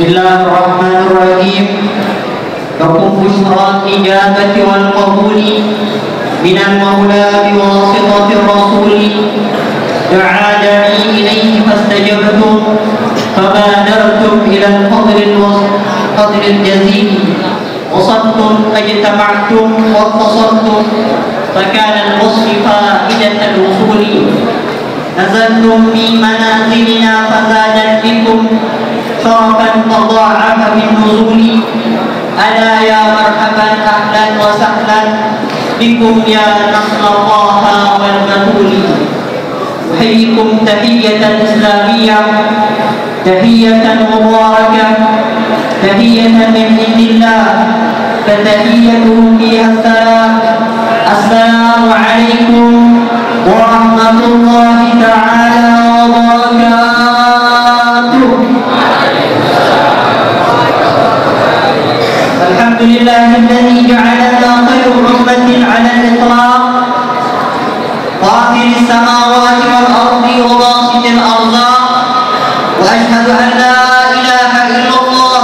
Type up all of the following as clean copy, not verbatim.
Bismillahirrahmanirrahim. Lakum bushra ijabati wal qabuli minal maula biwasitati rasuli da'a da'i ilayhi fastajabtum fabadartum ila al-qadri al-jazil wasadtum ajtama'tum wa fasadtum fakana al-wasfi fa'idatan al-wusuli nazaltum fi manazilina fazadat bikum syarafan tadha'afa bin nuzuli ala ya marhaban ahlan wa sahlan bikum ya nasrallaha wal batuli uhyikum tahiyyatan islamiyyah tahiyyatan mubarakah tahiyyatan min indillah fatahiyyatuhum fiha salam assalamu alaikum warahmatullahi ta'ala wabarakatuh. Alhamdulillahilladzi ja'alana khairu ummatin 'ala al-itlaq fatir as-samawati wal ardi wa basit al-arzaq wa ashhadu an la ilaha illallah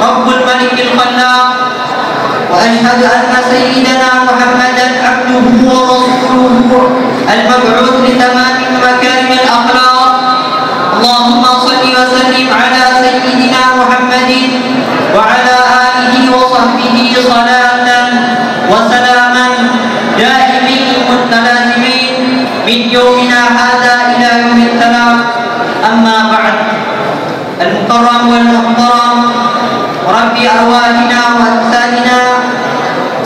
rabbul malikil khallaq wa ashhadu anna sayyidana muhammadan 'abduhu wa rasuluhu al-mab'uth li tamami makarim al-akhlaq. Allahumma salli wa sallim ala sayyidina Muhammadin wa ala alihi wa sahbihi salatan wa salaman daimin mutalazimin min yawmina hadha ila yawmil talaq. Amma ba'd. Al-mukarram wal muhtaram rabbi arwahina wa ajsadina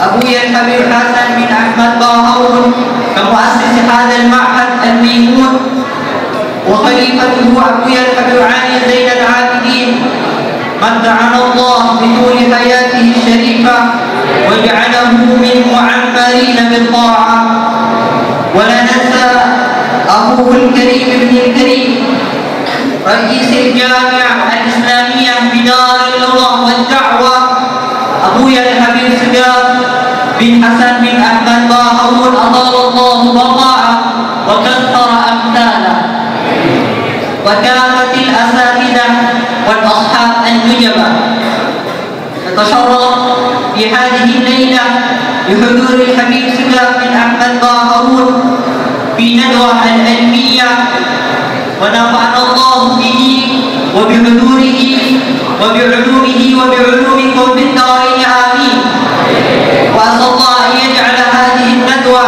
Abuya al-Habib Hasan bin Ahmad Baharun كمؤسس هذا المعهد الميمون وخليفته أبويا الحبيب علي زين العابدين متعنا الله بطول حياته الشريفة وجعله من معمرين بالطاعة. ولا ننسى أخوه الكريم ابن الكريم رئيس الجامعة الإسلامية بدار اللغة والدعوة أبويا الحبيب سجاد بن حسن بن أحمد باهون أطال الله بقاءه وكثر أمثاله وكافة الأساتذة والأصحاب النجبة. نتشرف في هذه الليلة بحضور الحبيب سجاد بن أحمد باهون في ندوة العلمية ونفعنا الله به وبحضوره وبعلومه وبعلومكم في الدارين آمين. وأسأل الله أن يجعل هذه الندوة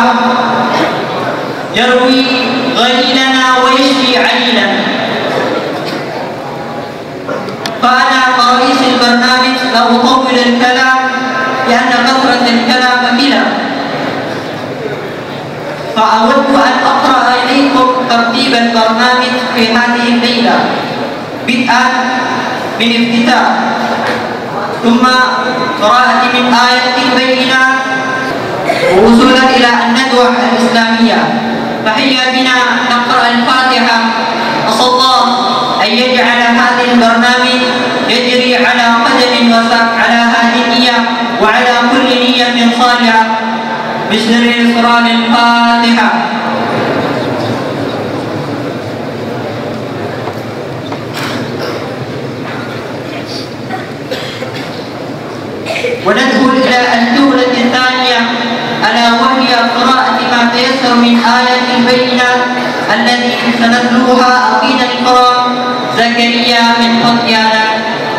يروي غليلنا ويشفي عليلنا. فأنا كرئيس البرنامج لا أطول الكلام لأن كثرة الكلام بلا، فأود أن أقرأ إليكم ترتيب البرنامج في هذه الليلة بدءا من افتتاح ثم قراءة من آية البينة ووصولا إلى الندوة الإسلامية. فهيا بنا نقرأ الفاتحة. أسأل الله أن يجعل هذا البرنامج يجري على قدم وساق على هذه النية وعلى كل نية صالحة بسر القرآن الفاتحة. وندخل إلى الجولة الثانية ألا وهي قراءة ما تيسر من آيات البينات التي سنتلوها أخينا الكرام زكريا من خطيانا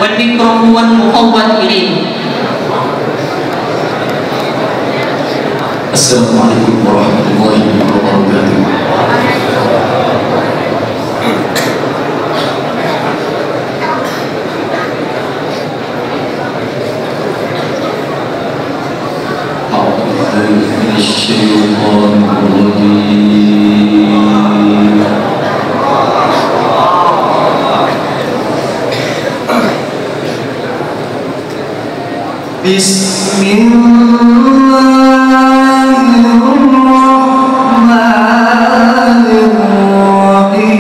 والميكروفون مفوض إليه. السلام عليكم ورحمة الله وبركاته. الشيطان الرجيم. بسم الله الرحمن الرحيم.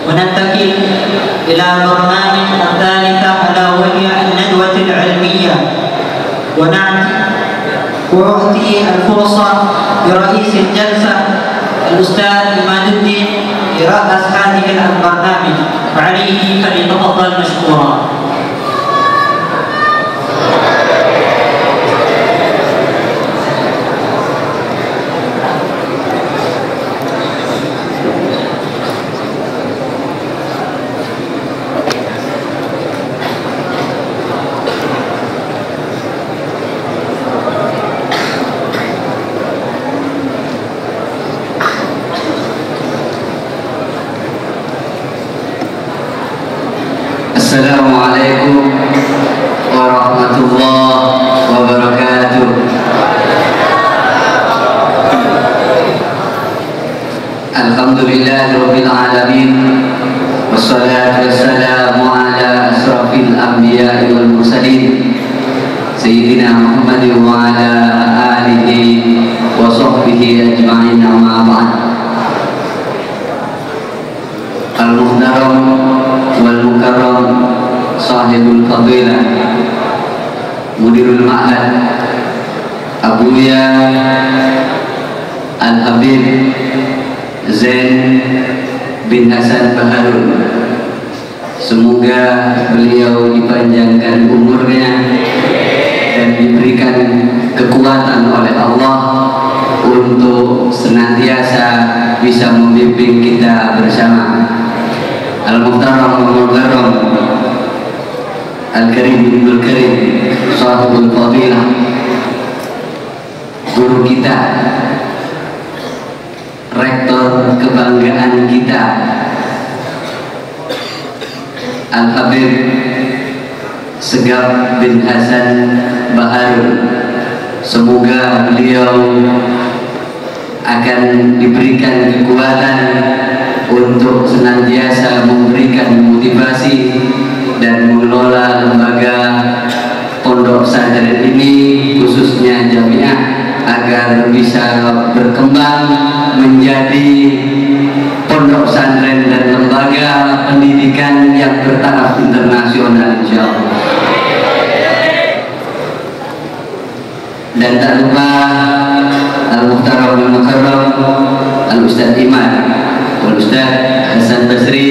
وننتقل إلى برنامج الثالثة ألا وهي الندوة العلمية، وأعطي الفرصة لرئيس الجلسة الأستاذ إيمان الدين لرأس هذه البرنامج، وعليه فليتفضل مشكورا. Assalamualaikum warahmatullahi wabarakatuh. Alhamdulillahirabbil alamin, wassalatu wassalamu ala asrafil anbiya'i wal mursalin sayyidina Muhammadin wa ala alihi wa sahbihi ajma'in, amma ba'd. Al-muhtaram wal mukarram sahibul fadilah mudirul ma'had Abuya Al-Habib Zain bin Hasan Baharun, semoga beliau dipanjangkan umurnya dan diberikan kekuatan oleh Allah untuk senantiasa bisa membimbing kita bersama. Al-Muhtaram Al-Mukarram Al-Karim Ibnul Karim Sahibul Fadilah, guru kita, rektor kebanggaan kita, Al-Habib Segaf bin Hasan Baharun, Semoga beliau akan diberikan kekuatan untuk senantiasa memberikan motivasi dan mengelola lembaga pondok pesantren ini, khususnya jamiah, agar bisa berkembang menjadi pondok pesantren dan lembaga pendidikan yang bertaraf internasional, insyaallah. Dan tak lupa Al-Muhtaram Al-Mukarram Al-Ustadz Iman, Al-Ustadz Hasan Basri,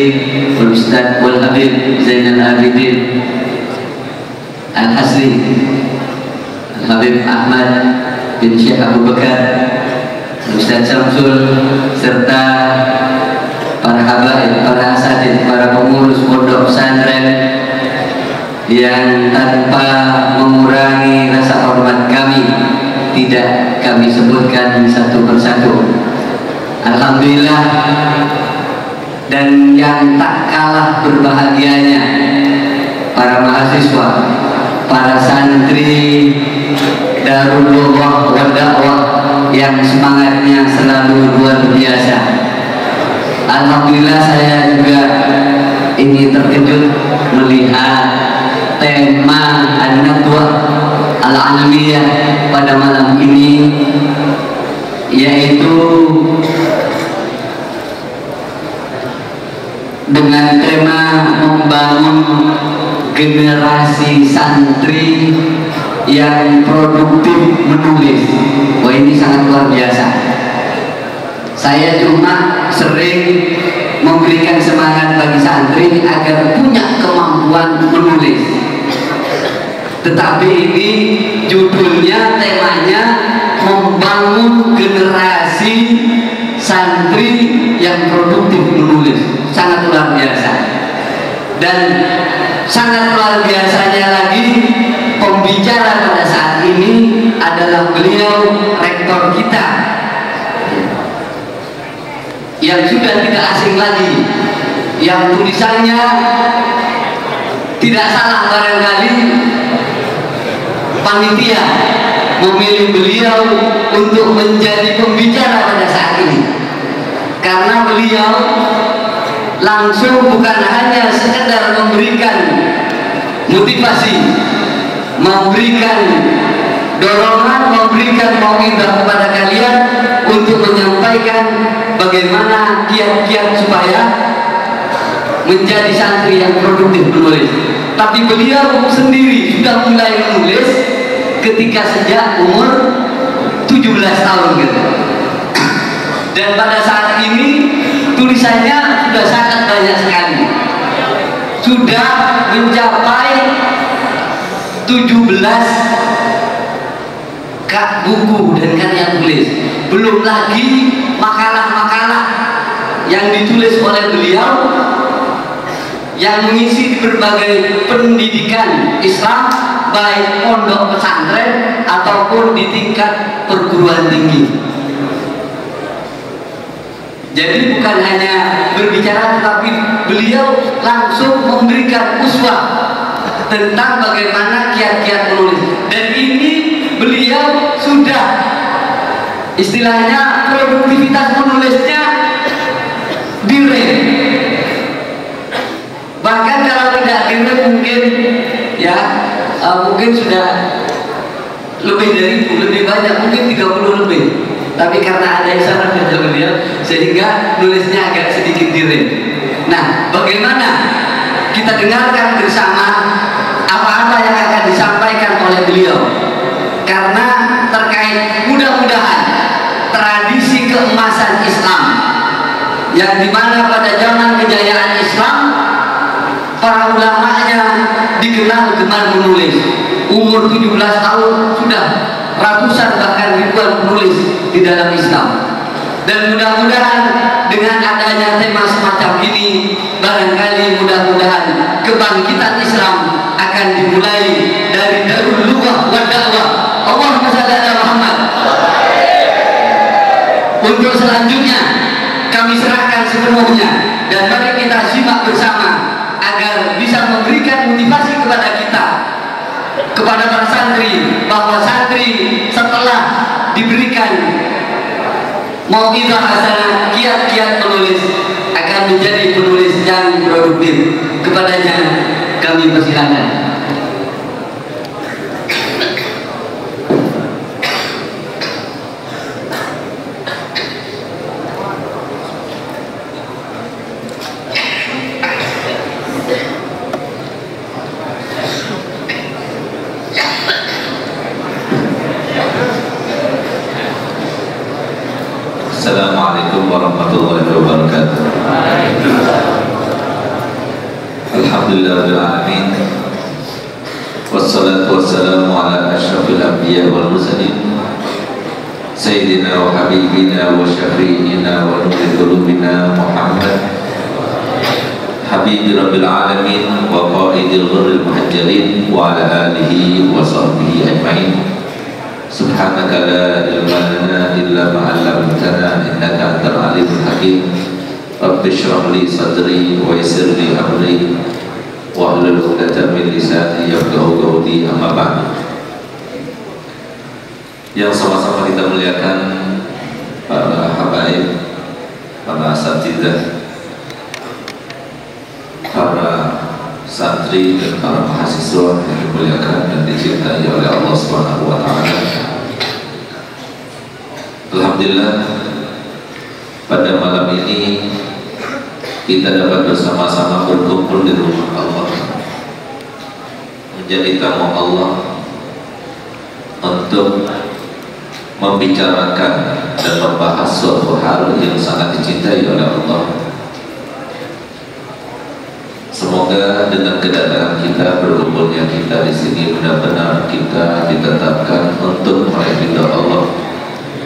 Al-Ustadz Wal-Habib Zainal Abidin Al-Hasri, Al-Habib Ahmad bin Syekh Abu Bakar, Al-Ustadz Samsul, serta para habaib, para asatidz, para pengurus pondok pesantren yang tanpa mengurangi rasa hormat kami tidak kami sebutkan satu persatu. Alhamdulillah. Dan yang tak kalah berbahagianya para mahasiswa, para santri Darul Lughah wal Dakwah yang semangatnya selalu luar biasa. Alhamdulillah, saya juga ini terkejut melihat tema An-Nadwah Al-Almiyah pada malam ini, yaitu dengan tema membangun generasi santri yang produktif menulis. Wah, ini sangat luar biasa. Saya cuma sering memberikan semangat bagi santri agar punya kemampuan menulis. Tetapi ini judulnya, temanya membangun generasi santri yang produktif menulis. Sangat luar biasa. Dan sangat luar biasanya lagi, pembicara pada saat ini adalah beliau, rektor kita, yang sudah tidak asing lagi, yang tulisannya tidak salah barangkali panitia memilih beliau untuk menjadi pembicara pada saat ini, karena beliau langsung bukan hanya sekedar memberikan motivasi, memberikan dorongan, memberikan mau'izah kepada kalian untuk menyampaikan bagaimana kiat-kiat supaya menjadi santri yang produktif menulis. Tapi beliau sendiri sudah mulai menulis ketika sejak umur 17 tahun gitu. Dan pada saat ini tulisannya sudah sangat banyak sekali. Sudah mencapai 17 buku dan karya tulis. Belum lagi makalah-makalah yang ditulis oleh beliau yang mengisi berbagai pendidikan Islam, baik pondok pesantren ataupun di tingkat perguruan tinggi. Jadi bukan hanya berbicara, tetapi beliau langsung memberikan uswah tentang bagaimana kiat-kiat menulis. Dan ini beliau sudah istilahnya produktivitas menulisnya direm. Bahkan kalau tidak direm mungkin ya mungkin sudah lebih dari itu, lebih banyak, mungkin 30 lebih. Tapi karena ada isyarat dari beliau sehingga nulisnya agak sedikit direm. Nah, bagaimana kita dengarkan bersama apa-apa yang akan disampaikan oleh beliau, karena terkait mudah-mudahan tradisi keemasan Islam yang dimana pada zaman kejayaan Islam para ulamanya dikenal gemar menulis. Umur 17 tahun sudah ratusan bahkan ribuan penulis di dalam Islam. Dan mudah-mudahan dengan adanya tema semacam ini, barangkali mudah-mudahan kebangkitan Islam akan dimulai dari Darul Lughah wal Dakwah. Allahumma shalli ala Muhammad. Untuk selanjutnya kami serahkan sepenuhnya, dan mari kita simak bersama agar bisa memberikan motivasi kepada kita, kepada para santri, bahwa santri setelah mau'izah hasanah, kiat-kiat penulis akan menjadi penulis yang produktif. Kepadanya kami persilakan. Assalamualaikum warahmatullahi wabarakatuh. Alhamdulillahirabbil alamin. Wassalatu wassalamu ala asyrafil anbiya wal mursalin sayyidina wa habibina wa syafi'ina wa nuril qulubina Muhammad habibi rabbil alamin wa qaidil ghurril muhajjalin wa ala alihi wa sahbihi ajmain. Subhanaka la ilma lana illa ma 'allamtana innaka antal alimul hakim. Rabbi shrah li sadri wa yassir li amri wa hlul 'uqdatam min lisani yafqahu qawli. Amma ba'd. Yang sama-sama kita muliakan para habaib, para asatidzah, para santri dan para mahasiswa yang dimuliakan dan dicintai oleh Allah Subhanahu wa taala. Alhamdulillah, pada malam ini kita dapat bersama-sama berkumpul di rumah Allah, menjadi tamu Allah untuk membicarakan dan membahas suatu hal yang sangat dicintai oleh Allah. Semoga dengan kedatangan kita, berkumpulnya kita di sini, benar-benar kita ditetapkan untuk meraih ridha Allah,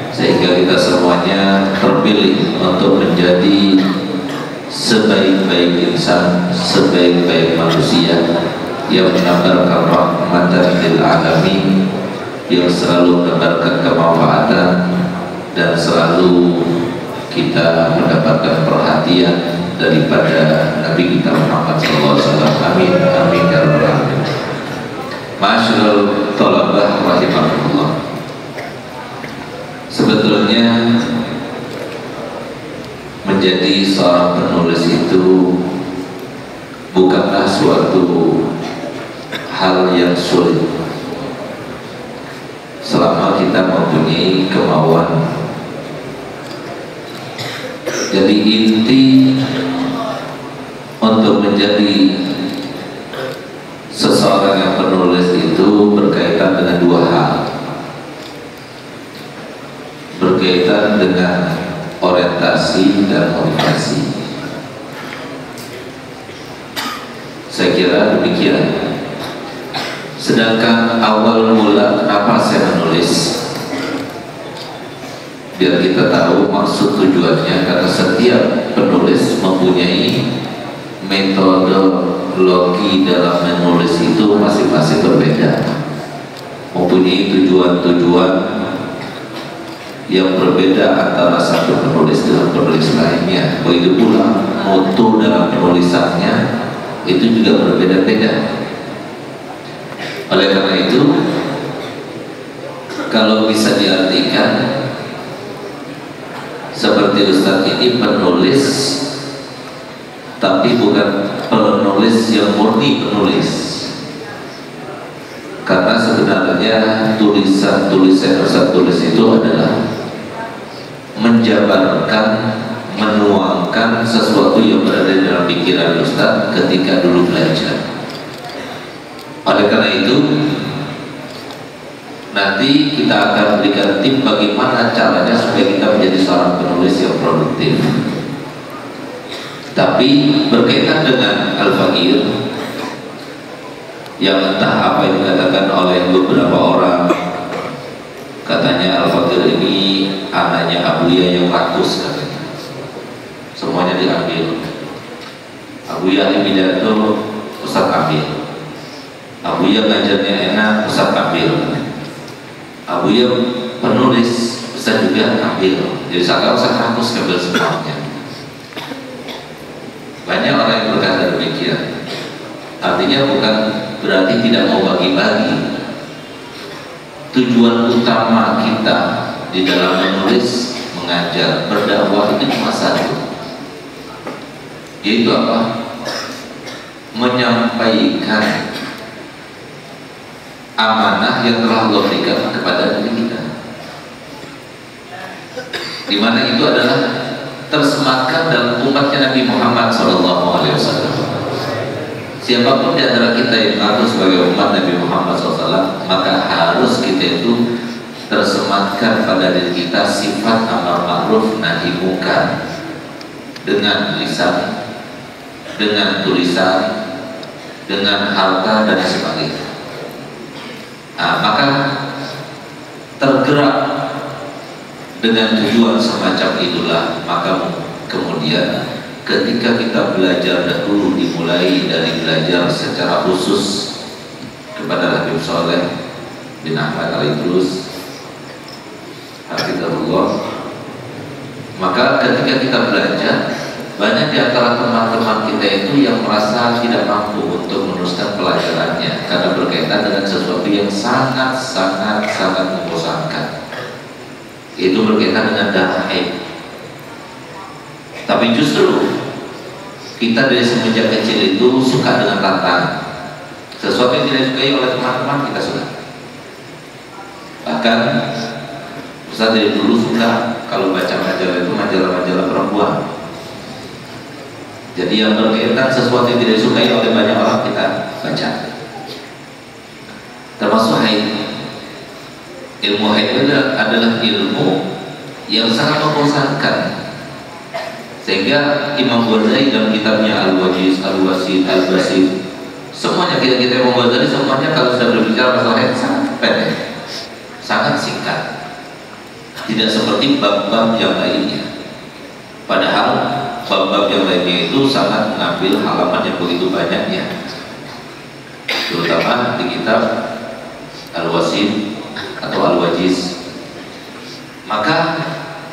sehingga kita semuanya terpilih untuk menjadi sebaik-baik insan, sebaik-baik manusia yang menebarkan rahmatan lil alamin, yang selalu menebarkan kemanfaatan dan selalu kita mendapatkan perhatian daripada Nabi kita Muhammad SAW. Amin, amin ya rabbal alamin. Ma'asyiral thalabah rahimakumullah. Sebetulnya menjadi seorang penulis itu bukanlah suatu hal yang sulit selama kita mempunyai kemauan. Jadi inti untuk menjadi seseorang yang penulis itu berkaitan dengan dua hal, berkaitan dengan orientasi dan motivasi. Saya kira demikian. Sedangkan awal mula kenapa saya menulis, biar kita tahu maksud tujuannya, karena setiap penulis mempunyai metodologi dalam menulis itu masing-masing berbeda, mempunyai tujuan-tujuan yang berbeda antara satu penulis dengan penulis lainnya. Begitu pula mutu dalam penulisannya itu juga berbeda-beda. Oleh karena itu, kalau bisa diartikan seperti Ustadz ini penulis, tapi bukan penulis yang murni penulis, karena sebenarnya tulisan-tulisan Ustadz tulis itu adalah menjabarkan, menuangkan sesuatu yang berada dalam pikiran Ustadz ketika dulu belajar. Oleh karena itu, nanti kita akan berikan tip bagaimana caranya supaya kita menjadi seorang penulis yang produktif. Tapi berkaitan dengan Al-Faqir, yang entah apa yang dikatakan oleh beberapa orang, katanya Al-Faqir ini anaknya Abuya yang rakus katanya, semuanya diambil. Abuya ini pidato, Ustaz ambil. Abuya ngajarnya enak, Ustaz ambil. Abuya penulis, Ustaz juga ambil. Jadi sekarang Ustaz rakus ambil semuanya. Banyak orang yang berkata demikian. Artinya bukan berarti tidak mau bagi-bagi. Tujuan utama kita di dalam menulis mengajar, berdakwah itu cuma satu, yaitu apa? Menyampaikan amanah yang telah Allah berikan kepada diri kita, di mana itu adalah tersematkan dalam umatnya Nabi Muhammad SAW. Siapapun di antara kita yang mengaku sebagai umat Nabi Muhammad SAW, maka harus kita itu tersematkan pada diri kita sifat amar ma'ruf nahi munkar dengan lisan, dengan tulisan, dengan harta dan sebagainya. Maka tergerak dengan tujuan semacam itulah, maka kemudian ketika kita belajar dahulu dimulai dari belajar secara khusus kepada Habib Soleh bin Ahmad Al-Idrus hafizahullah, maka ketika kita belajar, banyak di antara teman-teman kita itu yang merasa tidak mampu untuk meneruskan pelajarannya karena berkaitan dengan sesuatu yang sangat membosankan, itu berkaitan dengan darah haid. Tapi justru kita dari semenjak kecil itu suka dengan tantangan. Sesuatu yang tidak disukai oleh teman-teman kita suka. Bahkan Ustaz dari dulu suka kalau baca majalah itu majalah-majalah perempuan. Jadi yang berkaitan sesuatu yang tidak disukai oleh banyak orang kita baca. Termasuk haid. Ilmu haid adalah ilmu yang sangat membosankan, sehingga Imam Ghazali dalam kitabnya Al-Wajiz, Al-Wasid, Al-Basid, semuanya kita Imam Ghazali semuanya kalau sudah berbicara masalah haid sangat pendek, sangat singkat, tidak seperti bab-bab yang lainnya. Padahal bab-bab yang lainnya itu sangat mengambil halaman yang begitu banyaknya, terutama di kitab Al-Wasid atau Al-Wajiz. Maka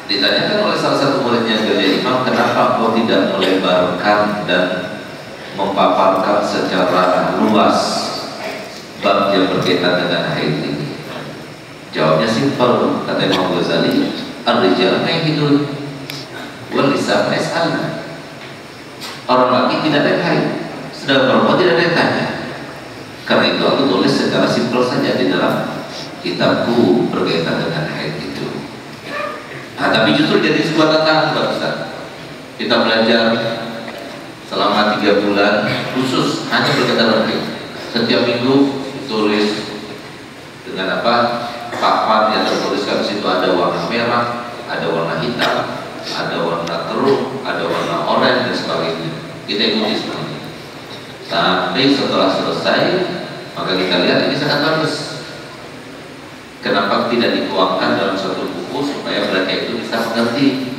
ditanyakan oleh salah satu muridnya Gajah Imam, kenapa kau tidak melebarkan dan memaparkan secara luas bab yang berkaitan dengan haid ini? Jawabnya simpel, kata Imam Ghazali, ar-rijal mahidun wal nisa yas'alna. Orang laki tidak ada yang haid, sedangkan perempuan tidak ada yang tanya. Karena itu aku tulis secara simpel saja di dalam kitabku berkaitan dengan haid itu. Tapi justru jadi sebuah tantangan buat Ustaz. Kita belajar selama 3 bulan khusus hanya berkaitan dengan haid. Setiap minggu tulis dengan apa? Papan yang tertuliskan di situ ada warna merah, ada warna hitam, ada warna terung, ada warna oranye dan sebagainya. Kita ikuti semuanya. Sampai setelah selesai, maka kita lihat ini sangat bagus. Kenapa tidak dituangkan dalam satu buku supaya mereka itu bisa mengerti?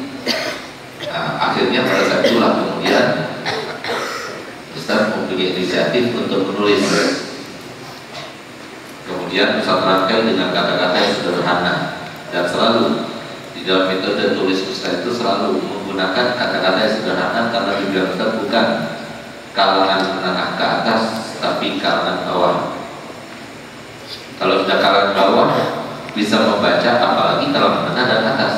Akhirnya pada saat itulah kemudian Ustaz mempunyai inisiatif untuk menulis. Kemudian Ustaz rangkai dengan kata-kata yang sederhana, dan selalu di dalam metode tulis Ustaz itu selalu menggunakan kata-kata yang sederhana, karena tujuan Ustaz bukan kalangan menengah ke atas, tapi kalangan bawah. Kalau sudah kalangan bawah bisa membaca, apalagi kalangan menengah dan atas.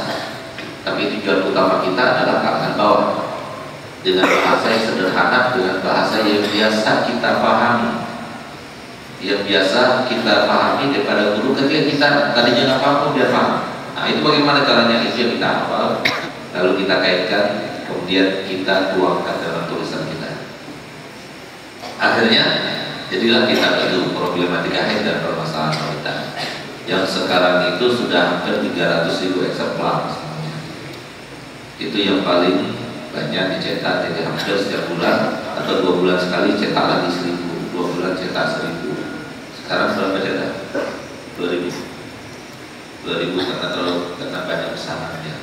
Tapi tujuan utama kita adalah kalangan bawah, dengan bahasa yang sederhana, dengan bahasa yang biasa kita pahami, yang biasa kita pahami daripada guru ketika kita tadinya nggak paham dia paham. Nah, itu bagaimana caranya? Itu yang kita hafal, lalu kita kaitkan, kemudian kita tuangkan dalam tulisan kita. Akhirnya jadilah kitab itu Problematika Haid dan Permasalahan Wanita, yang sekarang itu sudah hampir 300.000 eksemplar semuanya. Itu yang paling banyak dicetak, jadi hampir setiap bulan atau 2 bulan sekali cetak lagi 1.000, 2 bulan cetak 1.000. Sekarang berapa cetak? 2.000 karena banyak pesanannya.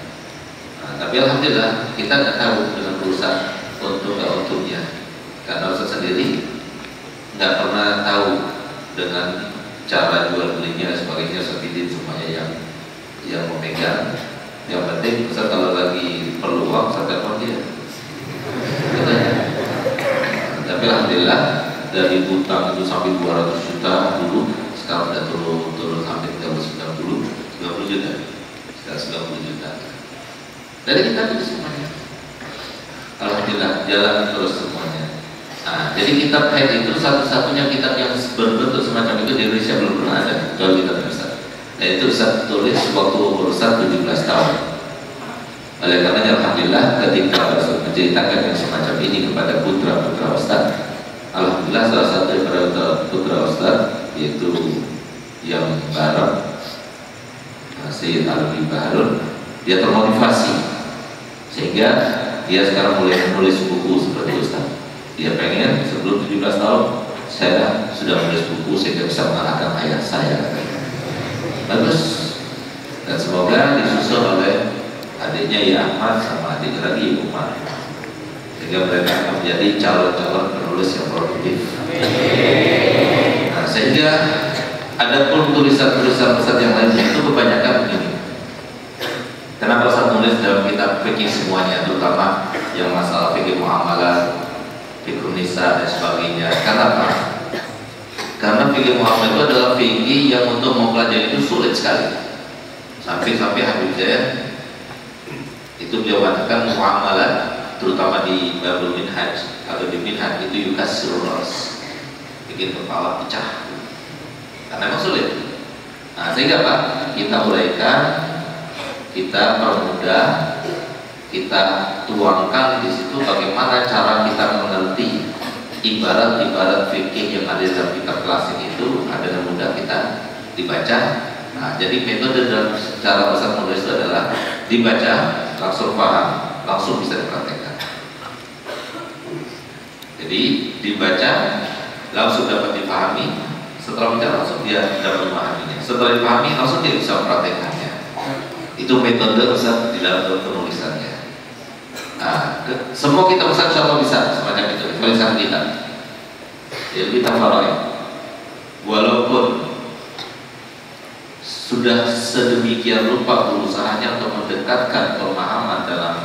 Tapi alhamdulillah kita nggak tahu dengan urusan untuknya, karena Ustaz sendiri nggak pernah tahu dengan cara jual belinya dan sebagainya, seperti semuanya yang memegang. Yang penting Ustaz kalau lagi perlu uang, Ustaz telepon dia. Tapi alhamdulillah dari hutang itu sampai 200 juta dulu, sekarang sudah turun hampir 90 juta, sekarang 90 juta. Dari kitab itu semuanya. Alhamdulillah jalan terus semuanya. Nah, jadi kitab haid itu satu-satunya kitab yang berbentuk semacam itu di Indonesia belum pernah ada kecuali kitab Ustaz. Nah itu Ustaz tulis waktu umur Ustaz 17 tahun. Oleh karenanya alhamdulillah ketika Ustaz menceritakan yang semacam ini kepada putra-putra Ustaz, alhamdulillah salah satu daripada putra Ustaz yaitu yang barat Sayyid Alwi Baharun, dia termotivasi sehingga dia sekarang mulai menulis buku seperti Ustaz. Dia pengen sebelum 17 tahun saya sudah menulis buku sehingga bisa mengalahkan ayah saya. Bagus. Dan semoga disusul oleh adiknya Ya Ahmad sama adik lagi Umar, sehingga mereka akan menjadi calon-calon penulis yang produktif. Nah, sehingga ada pun tulisan-tulisan Ustaz yang lain itu kebanyakan begini. Kenapa Ustaz nulis dalam kitab fikih semuanya, terutama yang masalah fikih muamalah, fikih nisa dan sebagainya? Karena apa? Karena fikih muamalah itu adalah fikih yang untuk mempelajari itu sulit sekali. Sampai Habib Zain itu dia mengatakan muamalah, terutama di Babul Minhaj, kalau di Minhaj itu yukassirul ras, bikin kepala pecah. Karena memang sulit. Nah, sehingga apa? Kita uraikan, kita permudah, kita tuangkan di situ bagaimana cara kita mengerti ibarat-ibarat fikih yang ada dalam kitab klasik itu dengan mudah kita dibaca. Nah, jadi metode dalam cara Ustaz menulis itu adalah dibaca, langsung paham, langsung bisa dipraktekkan. Jadi dibaca, langsung dapat dipahami. Setelah baca langsung dia dapat memahaminya. Setelah dipahami langsung dia bisa mempraktekannya. Itu metode Ustaz di dalam penulisannya. Nah, semua kita Ustaz insya Allah bisa semacam itu. Tulisan kita, ya kita faraid. Walaupun sudah sedemikian rupa berusahanya untuk mendekatkan pemahaman dalam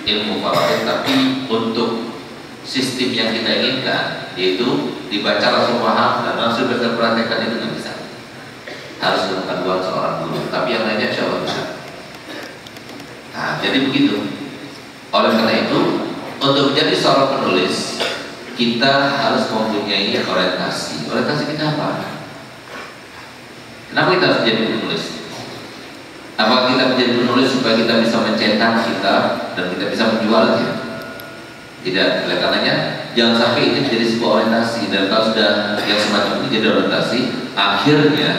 ilmu faraid, tapi untuk sistem yang kita inginkan, yaitu dibaca langsung paham dan langsung bisa praktekkan, itu nggak bisa. Harus dengan bantuan seorang guru, tapi yang lainnya insya Allah bisa. Nah, jadi begitu. Oleh karena itu, untuk menjadi seorang penulis, kita harus mempunyai orientasi. Orientasi kita apa? Kenapa kita harus menjadi penulis? Apakah kita menjadi penulis supaya kita bisa mencetak kita dan kita bisa menjualnya? Tidak. Oleh karenanya, jangan sampai ini menjadi sebuah orientasi. Dan kalau sudah yang semacam ini jadi orientasi, akhirnya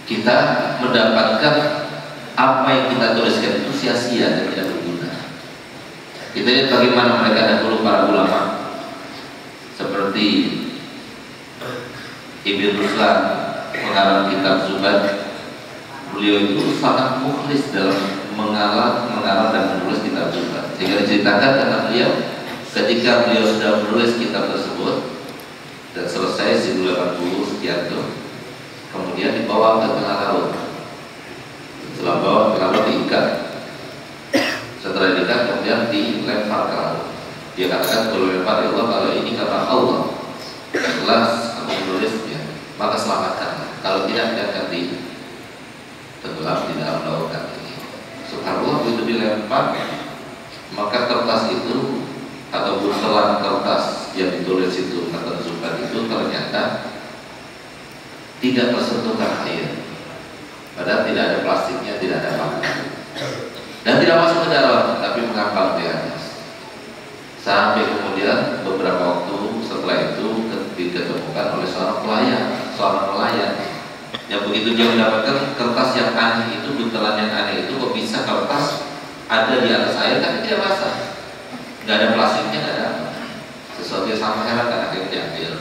kita mendapatkan apa yang kita tuliskan itu sia-sia dan tidak berguna. Kita lihat bagaimana mereka dahulu para ulama seperti Ibn Ruslan mengarang kitab Zubat. Beliau itu sangat mukhlis dalam mengarang dan menulis kitab Zubat, sehingga diceritakan tentang beliau ketika beliau sudah menulis kitab tersebut dan selesai 1080 sekian itu, kemudian dibawa ke tengah laut. Setelah bawa ke laut diikat, setelah diikat kemudian dilempar ke laut. Dia katakan kalau lempar ya Allah, kalau ini kata Allah, setelah aku menulisnya maka selamatkan, kalau tidak akan tenggelam di dalam lautan ini. Subhanallah, begitu dilempar maka kertas itu atau buntelan kertas yang ditulis itu kata Zubat itu ternyata tidak tersentuhkan air, padahal tidak ada plastiknya, tidak ada apa-apa, dan tidak masuk ke dalam, tapi mengambang di atas. Sampai kemudian beberapa waktu setelah itu ditemukan oleh seorang nelayan yang begitu dia mendapatkan kertas yang aneh itu, buntelan yang aneh itu, kok bisa kertas ada di atas air tapi tidak basah, nggak ada plastiknya, nggak ada apa. Sesuatu yang sama heran kan, akhirnya diambil,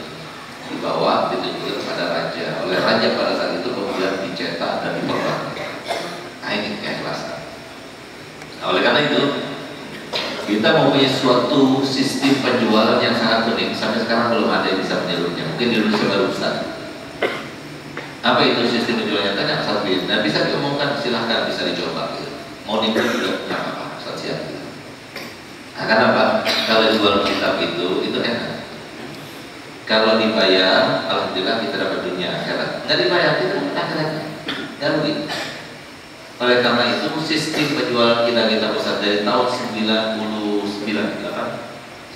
dibawa, ditunjukkan kepada raja. Oleh raja pada saat itu kemudian dicetak dan diperban. Nah, ini keikhlasan. Nah, oleh karena itu kita mempunyai suatu sistem penjualan yang sangat unik. Sampai sekarang belum ada yang bisa menirunya. Mungkin di Indonesia baru bisa. Apa itu sistem penjualannya? Tanya Ustaz Bin. Dan bisa diomongkan, silahkan, bisa dicoba. Gitu. Mau nipu juga nggak apa-apa, Ustaz siap. Gitu. Nah, kenapa? Kalau jual kitab itu enak. Kalau dibayar, alhamdulillah kita dapat dunia akhirat. Nggak dibayar, kita dapat akhirat. Nggak rugi. Oleh karena itu sistem penjualan kita Ustaz dari tahun 99,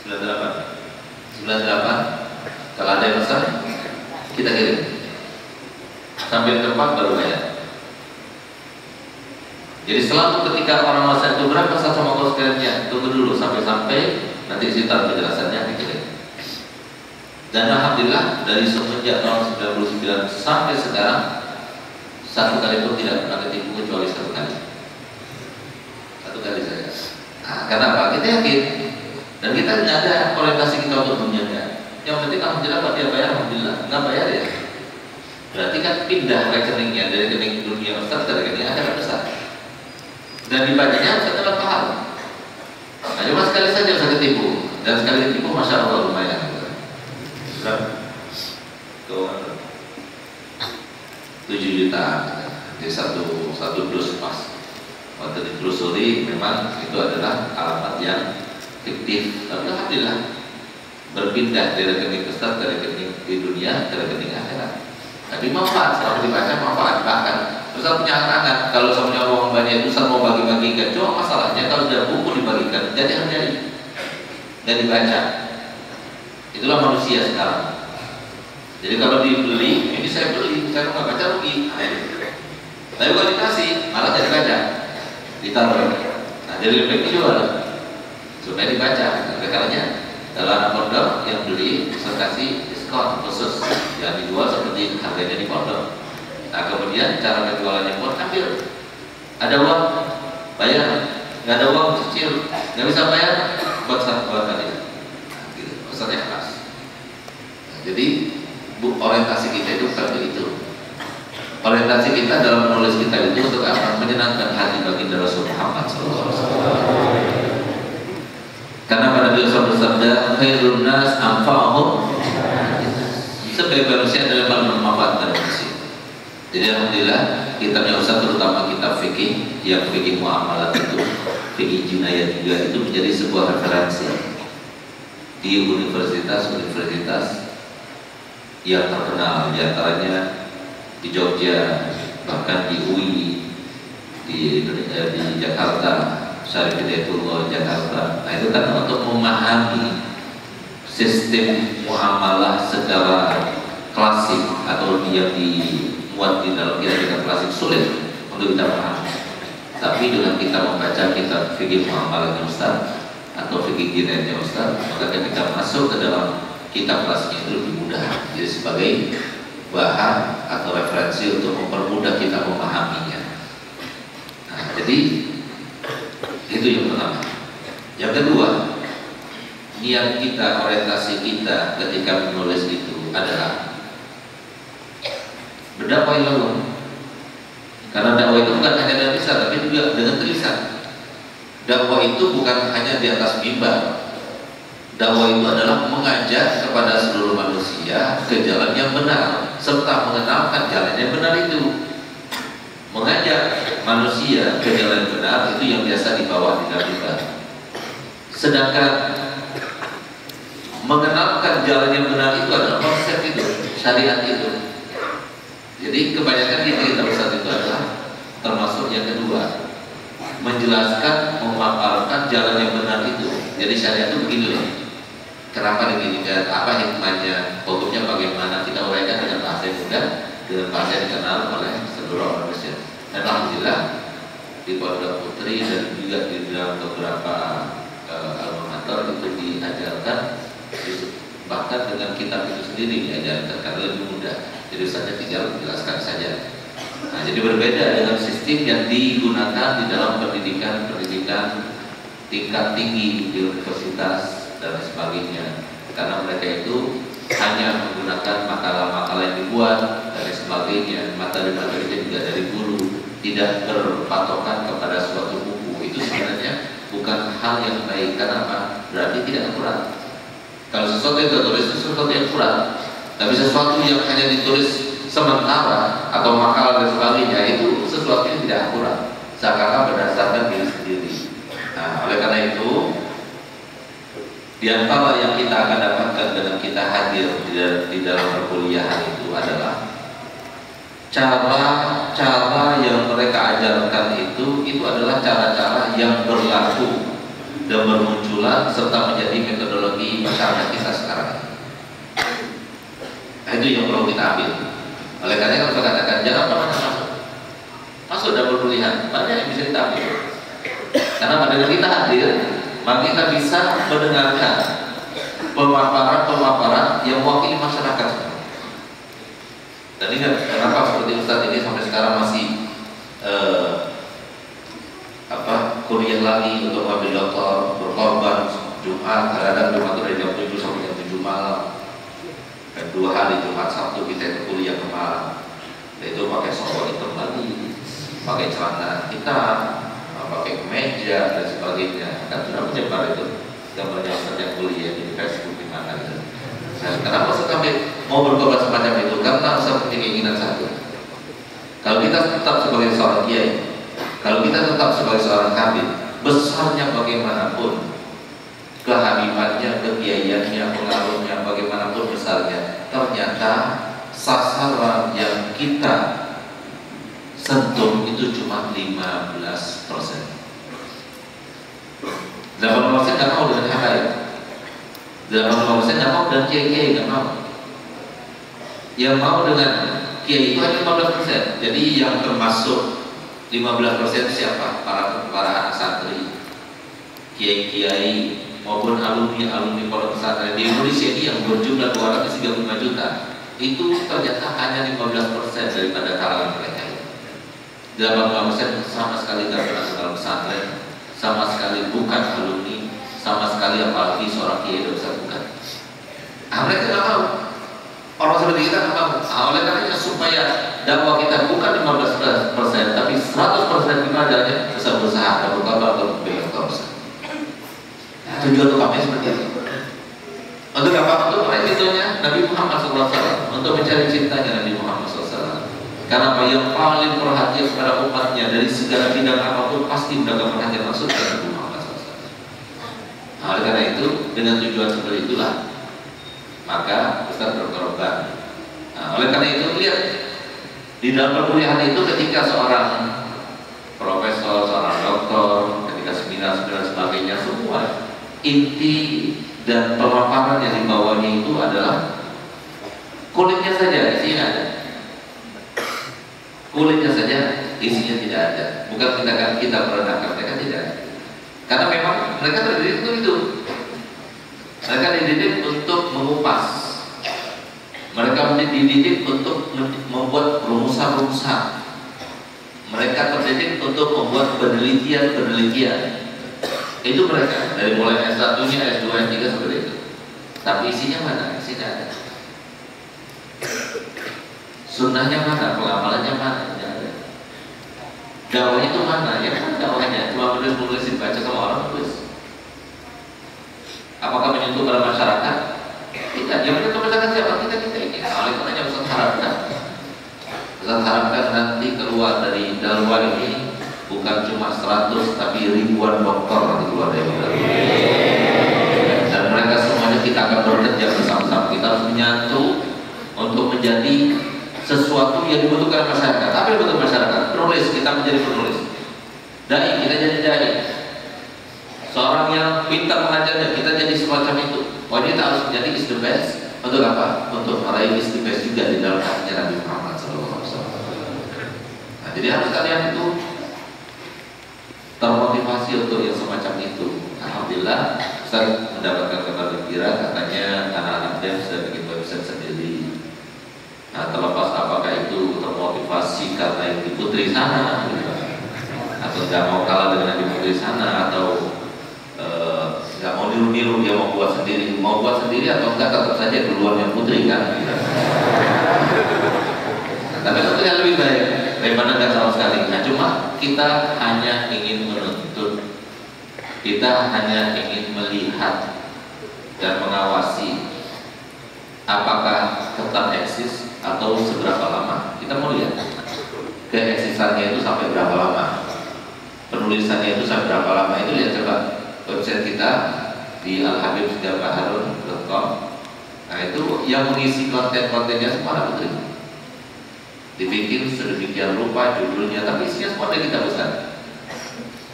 98 kalau ada yang pesan kita kirim sampai di tempat baru bayar. Jadi selalu ketika orang masa itu berapa Ustaz sama kos sekalian, tunggu dulu sampai nanti kita penjelasannya dikirim. Dan alhamdulillah dari semenjak tahun 99 sampai sekarang satu kali pun tidak pernah ketipu kecuali satu kali saja. Nah, karena apa? Kita yakin dan kita tidak ada orientasi kita untuk menjaga. Yang penting alhamdulillah Pak dia bayar, alhamdulillah. Nggak bayar ya berarti kan pindah rekeningnya dari rekening dunia Ustaz ke rekening akhirat besar. Dan dibacanya Ustaz dapat pahala. Nah, cuma sekali saja saya ketipu dan sekali ketipu masya Allah lumayan. Tuh 7 juta di satu dus pas. Waktu ditelusuri memang itu adalah alamat yang fiktif. Tapi alhamdulillah berpindah dari rekening Ustaz ke rekening di dunia ke rekening akhirat. Tapi manfaat kalau dibaca manfaat bahkan Ustaz punya anak kalau saya punya uang banyak itu Ustaz mau bagi-bagikan. Cuma masalahnya kalau sudah buku dibagikan jadi dan dibaca. Itulah manusia sekarang. Jadi kalau dibeli, ini saya beli, saya nggak baca rugi. Tapi kalau dikasih, malah jadi baca, ditaruh. Nah, jadi lebih dijual supaya dibaca. Karena kalau anak pondok yang beli, saya kasih diskon khusus yang dijual seperti harganya di pondok. Nah, kemudian cara penjualannya pun ambil. Ada uang, bayar. Nggak ada uang, cicil. Nggak bisa bayar, buat tadi. Pesannya keras. Nah, jadi orientasi kita itu seperti itu. Orientasi kita dalam menulis kita itu untuk apa? Menyenangkan hati baginda Rasul Muhammad SAW. Karena pada beliau bersabda, khairun nas anfa'uhum. Sebagai manusia adalah paling bermanfaat manusia. Jadi alhamdulillah kitabnya Ustaz terutama kitab fikih yang fikih muamalat itu, fikih jinayah juga itu menjadi sebuah referensi di universitas yang terkenal, diantaranya di Jogja, bahkan di UI, di Jakarta, Syarif Hidayatullah Jakarta. Nah itu kan untuk memahami sistem muamalah secara klasik atau yang dimuat di dalam kitab klasik sulit untuk kita pahami. Tapi dengan kita membaca kitab fikih muamalah Ustaz atau fikih jinayah Ustaz, maka ketika masuk ke dalam kitab kelasnya itu lebih mudah. Jadi sebagai bahan atau referensi untuk mempermudah kita memahaminya. Nah, jadi itu yang pertama. Yang kedua, niat kita, orientasi kita ketika menulis itu adalah berdakwah ilallah. Karena dakwah itu bukan hanya dengan lisan, tapi juga dengan tulisan. Dakwah itu bukan hanya di atas mimbar. Dakwah itu adalah mengajak kepada seluruh manusia ke jalan yang benar serta mengenalkan jalan yang benar itu. Mengajak manusia ke jalan yang benar itu yang biasa dibawa di dalam mimbar. Sedangkan mengenalkan jalan yang benar itu adalah konsep itu, syariat itu. Jadi kebanyakan di kitab Ustaz itu adalah termasuk yang kedua, menjelaskan, memaparkan jalan yang benar itu. Jadi syariat itu begini loh. Kenapa begini? Apa hikmahnya? Hukumnya bagaimana? Kita uraikan dengan bahasa yang mudah, dengan bahasa yang dikenal oleh seluruh orang Mesir. Dan alhamdulillah di Pondok Putri dan juga di dalam beberapa alma mater itu diajarkan, bahkan dengan kitab itu sendiri diajarkan karena lebih mudah. Jadi saja tinggal menjelaskan saja. Nah, jadi berbeda dengan sistem yang digunakan di dalam pendidikan tingkat tinggi di universitas dan sebagainya, karena mereka itu hanya menggunakan makalah-makalah yang dibuat dan sebagainya, materi-materinya juga dari guru, tidak berpatokan kepada suatu buku. Itu sebenarnya bukan hal yang baik. Kenapa? Berarti tidak akurat. Kalau sesuatu yang tertulis itu sesuatu yang akurat, tapi sesuatu yang hanya ditulis sementara atau makalah dan sebagainya itu sesuatu yang tidak akurat, seakan-akan berdasarkan diri sendiri. Nah, oleh karena itu di antara yang kita akan dapatkan dengan kita hadir di dalam perkuliahan itu adalah cara yang mereka ajarkan ajarkan itu adalah cara-cara yang berlaku dan bermunculan serta menjadi metodologi masyarakat kita sekarang. Nah, itu yang perlu kita ambil. Oleh karena itu saya katakan jangan pernah masuk dalam perkuliahan, banyak yang bisa kita ambil. Karena dengan kita hadir, maka kita bisa mendengarkan pemaparan yang mewakili masyarakat. Dan ingat, kenapa seperti Ustadz ini sampai sekarang masih kuliah lagi untuk mengambil doktor, berkorban Jumat, kadang-kadang Jumat itu dari jam 7 sampai jam 7 malam. Dan 2 hari Jumat Sabtu kita itu kuliah ke malam. Dan itu pakai sokok hitam lagi, pakai celana hitam, pakai kemeja dan sebagainya. Kan sudah menyebar itu gambarnya Ustadz yang kuliah di Facebook di mana gitu. Nah, kenapa sampai mau berkorban semacam itu? Karena Ustadz punya keinginan satu. Kalau kita tetap sebagai seorang kiai, kalau kita tetap sebagai seorang habib, besarnya bagaimanapun kehabibannya, kekiaiannya, pengaruhnya, bagaimanapun besarnya, ternyata sasaran yang kita sentuh itu cuma 15%. 80% nggak mau dengan habaib, 80% nggak mau dengan kiai-kiai, nggak mau. Yang mau dengan kiai itu hanya 15%. Jadi yang termasuk 15% siapa? Para anak santri, kiai-kiai maupun alumni pondok pesantren di Indonesia ini yang berjumlah 235 juta. Itu ternyata hanya 15% daripada kalangan mereka. 80% sama sekali tidak pernah kenal pesantren, sama sekali bukan alumni, sama sekali apalagi seorang kiai dosa bukan. Mereka nggak mau. Orang seperti kita nggak mau. Oleh karena supaya dakwah kita bukan 15%, tapi 100% ibadahnya bisa berusaha dan berkorban untuk membela kaum. Tujuan utamanya seperti itu. Untuk apa? Untuk meraih ridhonya Nabi Muhammad SAW, untuk mencari cintanya Nabi Muhammad SAW. Karena apa? Yang paling perhatian kepada umatnya dari segala bidang apapun pasti mendapat perhatian langsung dari Nabi Muhammad SAW. Nah, oleh karena itu, dengan tujuan seperti itulah maka Ustaz berkorban. Nah, oleh karena itu lihat di dalam perkuliahan itu ketika seorang profesor, seorang doktor, ketika seminar sebagainya, semua inti dan pemaparan yang dibawanya itu adalah kulitnya saja, isinya ada. Kulitnya saja, isinya tidak ada. Bukan kita merendahkan mereka, tidak. Karena memang mereka terdidik untuk itu. Mereka dididik untuk mengupas. Mereka dididik untuk membuat rumusan-rumusan. Mereka terdidik untuk membuat penelitian-penelitian. Itu mereka dari mulai S1-nya, S2, S3 seperti itu. Tapi isinya mana? Isinya ada. Sunnahnya mana? Pengamalannya mana? Tidak ada. Dakwahnya itu mana? Ya kan dakwahnya cuma menulis dibaca sama orang tulis. Apakah menyentuh pada masyarakat? Tidak. Yang menyentuh masyarakat siapa? Kita ini. Oleh karenanya Ustaz harapkan nanti keluar dari dakwah ini bukan cuma 100 tapi ribuan dokter nanti keluar dari dakwah. Dan mereka semuanya kita akan bekerja bersama-sama. Kita harus menyatu untuk menjadi sesuatu yang dibutuhkan masyarakat. Apa yang dibutuhkan masyarakat? Penulis, kita menjadi penulis. Dai, kita jadi dai. Seorang yang pintar mengajarnya, kita jadi semacam itu. Kita harus menjadi is the best. Untuk apa? Untuk meraih is the best juga di dalam hatinya Nabi Muhammad SAW. Nah, jadi harus kalian itu termotivasi untuk yang semacam itu. Alhamdulillah, Ustaz mendapatkan kabar gembira, katanya anak-anak dia sudah bikin website sendiri. Nah, terlepas apakah itu termotivasi karena yang di Putri sana, atau nggak mau kalah dengan yang di Putri sana, atau nggak mau niru-niru, dia mau buat sendiri, atau enggak tetap saja duluan yang Putri kan. Nah, tapi itu yang lebih baik daripada nggak sama sekali. Nah, cuma kita hanya ingin menuntut, kita hanya ingin melihat dan mengawasi apakah tetap eksis atau seberapa lama. Kita mau lihat keeksisannya itu sampai berapa lama, penulisannya itu sampai berapa lama. Itu lihat coba website kita di alhabib-baharun.com. Nah, itu yang mengisi konten-kontennya semua anak putri. dibikin sedemikian rupa judulnya, tapi isinya semua dari kitab besar.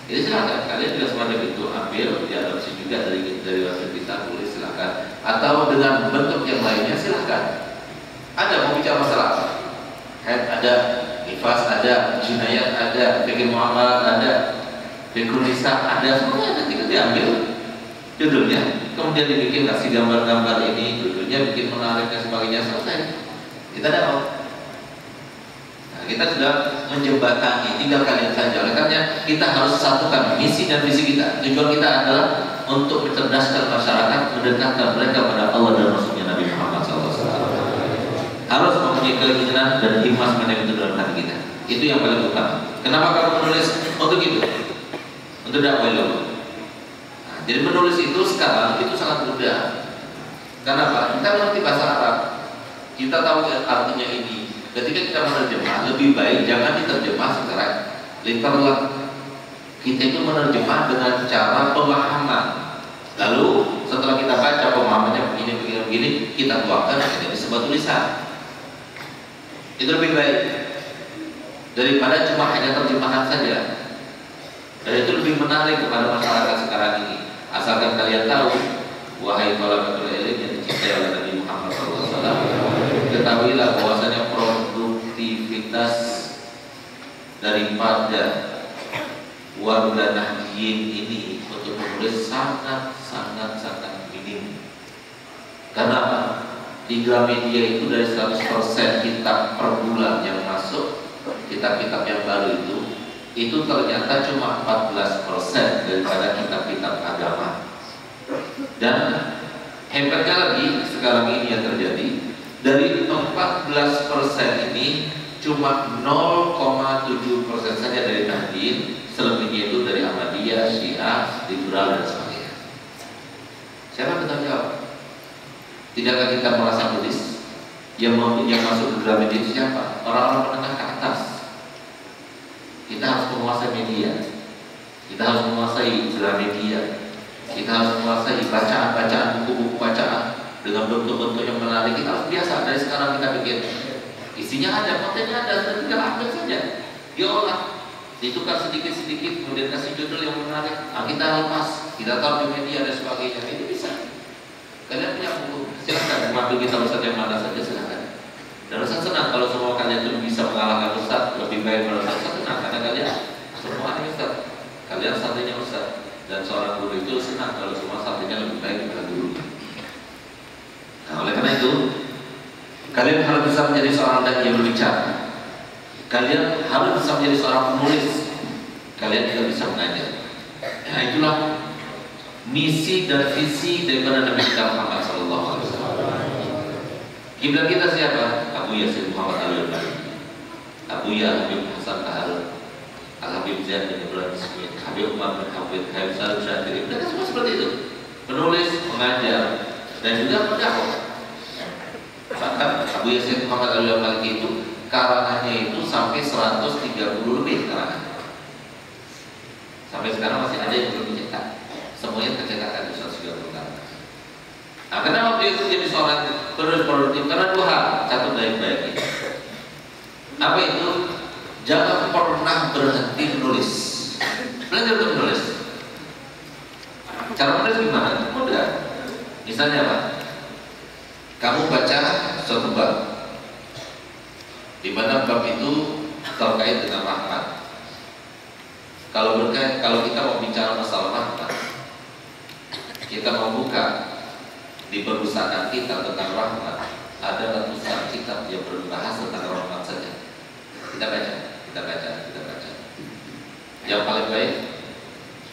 Jadi silakan kalian juga semacam itu ambil, diadopsi juga dari website kita, tulis silakan. Atau dengan bentuk yang lainnya silakan. Ada mau bicara masalah haid ada, nifas ada, jinayat ada, fikih muamalat ada, fikih nisa ada, semuanya ada, tinggal diambil judulnya, kemudian dibikin kasih gambar-gambar ini, judulnya bikin menarik dan sebagainya, selesai. Kita dapat. Nah, kita sudah menjembatani, tinggal kalian saja. Oleh karena kita harus satukan misi dan visi kita. Tujuan kita adalah untuk mencerdaskan masyarakat, mendekatkan mereka pada Allah dan Rasulnya Nabi Muhammad SAW. Harus mempunyai keinginan dan hikmah sebenarnya itu dalam hati kita. Itu yang paling utama. Kenapa kamu menulis untuk itu? Untuk dakwah Allah. Nah, jadi menulis itu sekarang itu sangat mudah. Kenapa? Kita mengerti bahasa Arab. Kita tahu artinya ini. Ketika kita menerjemah, lebih baik jangan diterjemah secara literal. Kita itu menerjemah dengan cara pemahaman. Lalu setelah kita baca pemahamannya begini, kita tuangkan menjadi sebuah tulisan. Itu lebih baik daripada cuma hanya terjemahan saja. Dan itu lebih menarik kepada masyarakat sekarang ini. Asalkan kalian tahu, wahai thalabatul ilm yang dicintai oleh Nabi Muhammad SAW, ketahuilah bahwasanya produktivitas daripada warga Nahdiyin ini untuk menulis sangat minim. Karena apa? Di Gramedia itu dari 100% kitab per bulan yang masuk, kitab-kitab yang baru itu ternyata cuma 14% daripada kitab-kitab agama. Dan hebatnya lagi sekarang ini yang terjadi, dari 14% ini cuma 0,7% saja dari Nahdiyin, selebihnya itu dari Ahmadiyah, Syiah, Liberal dan sebagainya. Siapa bertanggung jawab? Tidakkah kita merasa gelis? Yang masuk ke Gramedia itu siapa? Orang-orang menengah ke atas. Kita harus menguasai media. Kita harus menguasai Gramedia. Kita harus menguasai bacaan-bacaan, buku-buku bacaan dengan bentuk-bentuk yang menarik. Kita harus biasa dari sekarang kita bikin. Isinya ada, kontennya ada, sudah tinggal ambil saja. Diolah, ditukar sedikit-sedikit, kemudian kasih judul yang menarik. Nah, kita lepas, kita taruh di media dan sebagainya. Itu bisa. Kalian punya buku, silakan waktu kita Ustaz yang mana saja silakan. Dan Ustaz senang kalau semua kalian itu bisa mengalahkan Ustaz, lebih baik pada Ustaz senang karena kalian semua ini Ustaz, kalian santrinya Ustaz, dan seorang guru itu senang kalau semua santrinya lebih baik daripada guru. Nah, oleh karena itu kalian harus bisa menjadi seorang dai yang berbicara. Kalian harus bisa menjadi seorang penulis. Kalian juga bisa mengajar. Nah, itulah misi dan visi daripada Nabi kita Muhammad SAW. Kiblat kita siapa? Abu Yasin Muhammad Al-Albani, Abu Ya Habib Hasan Al Habib Zain bin Ibrahim Smith, Habib Umar bin Hafid, Habib Salim Syatiri. Mereka semua seperti itu. Penulis, mengajar, dan juga mendakwah. Bahkan Abu Yasin Muhammad Al-Albani itu karangannya itu sampai 130 lebih karangan. Sampai sekarang masih ada yang belum dicetak. Semuanya tercetak di 130 tahun. Nah, karena waktu itu jadi seorang penulis produktif karena dua hal, catat baik-baik. Apa itu? Jangan pernah berhenti menulis. Belajar untuk menulis. Cara menulis gimana? Mudah. Misalnya apa? Kamu baca suatu bab, di mana bab itu terkait dengan rahmat. Kalau kita mau bicara masalah rahmat, kita membuka di perpustakaan kita tentang rahmat, ada ratusan kitab yang berbahas tentang rahmat saja. Kita baca. Yang paling baik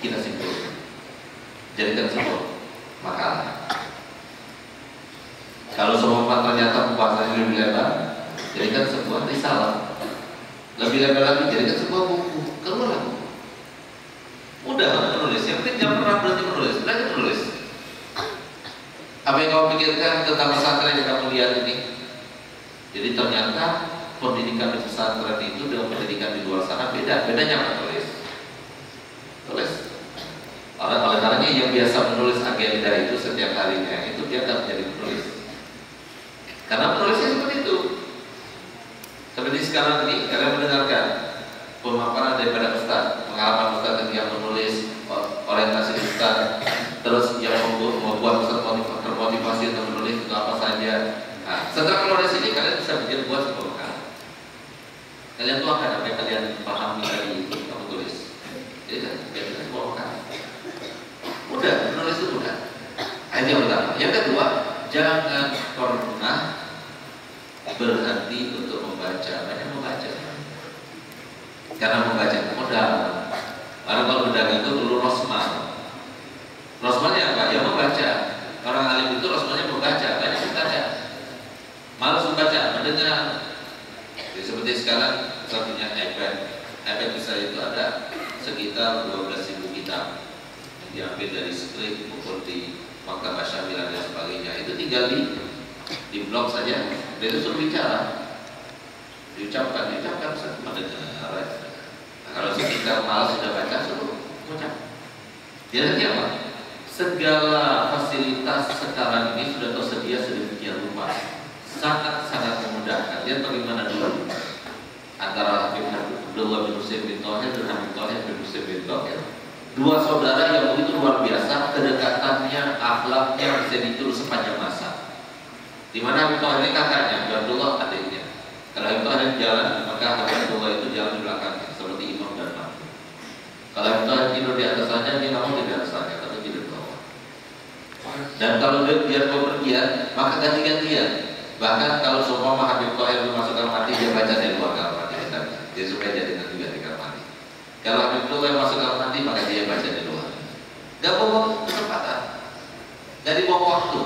kita simpulkan, jadikan sebuah makalah. Kalau semua ternyata pembahasannya lebih lebar, jadikan sebuah risalah. Lebih lebar lagi, jadikan sebuah buku. Keluarlah buku. Mudah menulis, yang penting jangan pernah berhenti menulis. Belajar menulis. Apa yang kamu pikirkan tentang pesantren yang kamu lihat ini? Jadi ternyata pendidikan di pesantren itu dengan pendidikan di luar sana beda. Bedanya apa? Tulis. Oleh karena yang biasa menulis agenda itu setiap harinya, itu dia akan menjadi penulis. Karena penulisnya seperti itu. Tapi Seperti sekarang ini kalian mendengarkan pemaparan daripada Ustaz, pengalaman Ustaz ketika menulis, orientasi Ustaz, terus yang membuat Ustaz termotivasi untuk menulis itu apa saja. Nah, setelah keluar dari sini kalian bisa buat sebuah bekal. Kalian tuangkan apa yang kalian pahami dari itu kamu tulis. Jadi kan kita sebuah bekal. Mudah, menulis itu mudah. Itu yang pertama. Yang kedua, jangan pernah berhenti untuk membaca. Banyak membaca. Karena membaca itu modal. Karena kalau berdagang itu perlu rosman. Rosmannya apa? Ya membaca. Orang alim itu rosmannya membaca. Banyak membaca. Malas membaca, mendengar. Jadi seperti sekarang saya punya iPad. iPad besar itu ada sekitar 12.000 kitab yang diambil dari skrip maupun di Maktabah Syamilah dan sebagainya. Itu tinggal di blog saja. Dia itu suruh bicara, diucapkan saya cuma dengar. Nah, kalau kita malas sudah baca, suruh ucap. Dia nanti apa? Segala fasilitas sekarang ini sudah tersedia sedemikian rupa, sangat-sangat memudahkan. Lihat bagaimana dulu antara Habib Abdullah bin Husain bin Thohir dan Habib Thohir bin Husain bin Thohir. Dua saudara yang begitu luar biasa, kedekatannya, akhlaknya bisa diturut sepanjang masa. Di mana Habib Thohir ini kakaknya, Habib Abdullah adiknya. Kalau Habib Thohir jalan, maka Habib Abdullah itu jalan di belakangnya, seperti imam dan makmum. Kalau Habib Thohir tidur di atas saja, dia nggak mau di atas saja, tapi tidur di bawah. Dan kalau dia bepergian, maka ganti-gantian. Bahkan kalau seumpama Habib Thohir masuk kamar mandi, dia baca dari luar kamar mandi. Dia supaya jadi juga di kamar mandi. Kalau Habib Thohir masuk kamar mandi, maka dia baca di luar. Gak bawa kesempatan, gak dibawa waktu,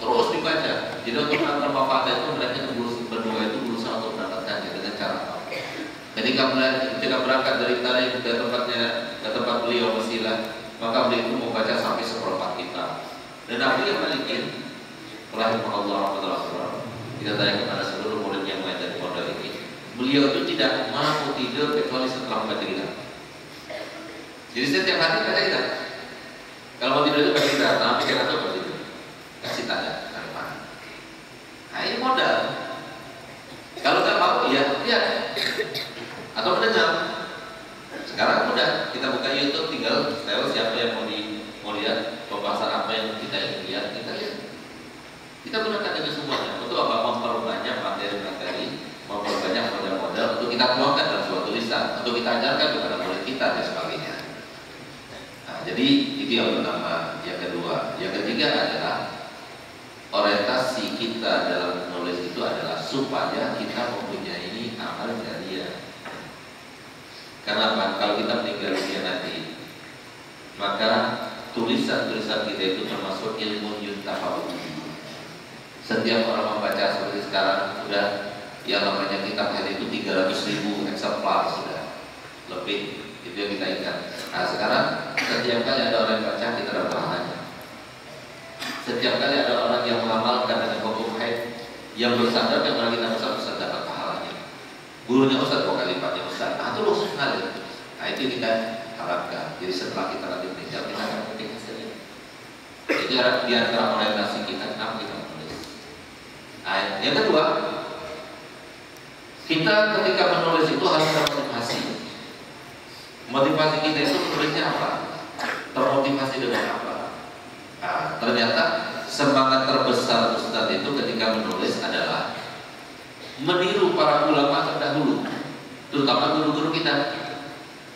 terus dibaca. Jadi untuk menanam Bapak itu mereka berdua itu berusaha untuk mendapatkannya dengan cara apa? Ketika berangkat dari tanah ke tempatnya, ke tempat beliau bersilah, maka beliau itu membaca sampai seperempat kitab. Dan Nabi yang malikin, rahimahullah rahmatullah, kita tanya kepada seluruh murid yang mengajar di pondok ini, beliau itu tidak mau tidur kecuali setelah membaca kitab. Jadi setiap hari baca kitab. Kalau mau tidur itu baca kitab, tapi kita tahu baca tidur. Kasih tanda. Nah ini modal. Kalau nggak mau, ya lihat atau mendengar. Sekarang mudah, kita buka YouTube, tinggal siapa yang mau lihat pembahasan apa yang kita ingin lihat, kita lihat. Kita gunakan itu semuanya untuk apa? Memperbanyak materi-materi, memperbanyak modal-modal untuk kita tuangkan dalam sebuah tulisan, untuk kita ajarkan kepada murid kita dan sebagainya. Nah, jadi itu yang pertama. Yang kedua, yang ketiga adalah orientasi kita dalam menulis itu adalah supaya kita mempunyai amal jariah. Karena apa? Kalau kita meninggal dunia nanti, maka tulisan-tulisan kita itu termasuk ilmu yuntafa'u. Setiap orang membaca seperti sekarang sudah yang namanya kitab hari itu 300.000 eksemplar sudah lebih. Itu yang kita ingat. Nah sekarang setiap kali ada orang yang baca, kita dapat pahalanya. Setiap kali ada orang yang mengamalkan dengan hukum haid, yang bersandar yang orang kita Ustaz dapat pahalanya. Gurunya Ustaz 2 kali lipatnya Ustaz. Nah itu luas sekali. Nah itu kita harapkan. Jadi setelah kita nanti meninggal, kita akan memetik hasilnya. Itu di antara orientasi kita, kenapa kita menulis. Nah, yang kedua, kita ketika menulis itu harus termotivasi. Motivasi kita itu menulisnya apa? Termotivasi dengan apa? Nah, ternyata semangat terbesar Ustadz itu ketika menulis adalah meniru para ulama terdahulu, terutama guru-guru kita.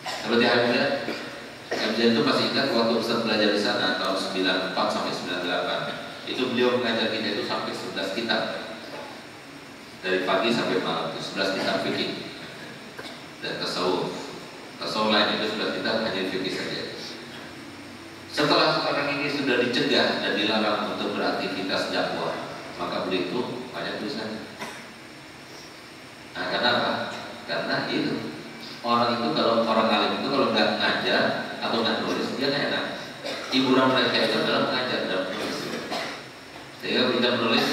Seperti Hamzah itu masih ingat waktu Ustadz belajar di sana tahun 94 sampai 98. Itu beliau mengajar kita itu sampai 11 kitab. Dari pagi sampai malam itu 11 kitab fikih dan tasawuf. Tasawuf lain itu 11 kitab hanya fikih saja. Setelah sekarang ini sudah dicegah dan dilarang untuk beraktivitas dakwah, maka beliau itu banyak tulisan. Nah, kenapa? Karena itu orang itu kalau orang alim itu kalau nggak ngajar atau nggak nulis dia nggak enak. Hiburan mereka itu adalah mengajar dan menulis. Sehingga kita menulis.